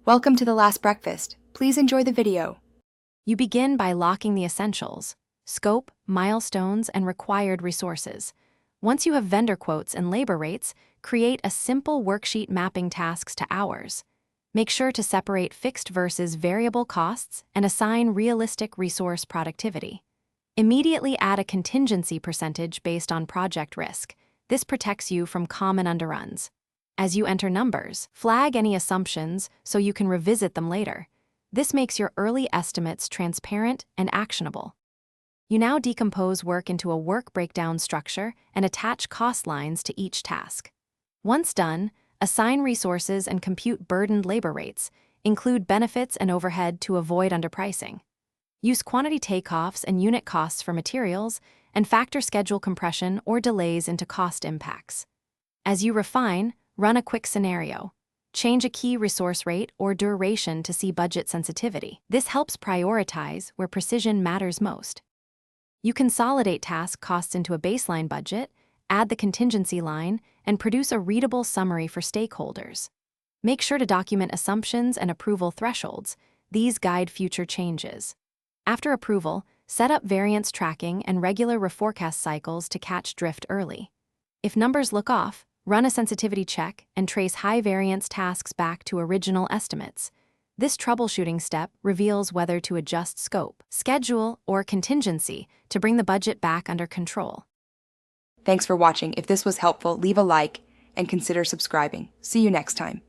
Welcome to the last breakfast. Please enjoy the video. You begin by locking the essentials: scope, milestones, and required resources. Once you have vendor quotes and labor rates, create a simple worksheet mapping tasks to hours. Make sure to separate fixed versus variable costs and assign realistic resource productivity. Immediately add a contingency percentage based on project risk. This protects you from common underruns. As you enter numbers, flag any assumptions so you can revisit them later. This makes your early estimates transparent and actionable. You now decompose work into a work breakdown structure and attach cost lines to each task. Once done, assign resources and compute burdened labor rates. Include benefits and overhead to avoid underpricing. Use quantity takeoffs and unit costs for materials, and factor schedule compression or delays into cost impacts. As you refine, run a quick scenario. Change a key resource rate or duration to see budget sensitivity. This helps prioritize where precision matters most. You consolidate task costs into a baseline budget, add the contingency line, and produce a readable summary for stakeholders. Make sure to document assumptions and approval thresholds. These guide future changes. After approval, set up variance tracking and regular reforecast cycles to catch drift early. If numbers look off, run a sensitivity check and trace high-variance tasks back to original estimates. This troubleshooting step reveals whether to adjust scope, schedule, or contingency to bring the budget back under control. Thanks for watching. If this was helpful, leave a like and consider subscribing. See you next time.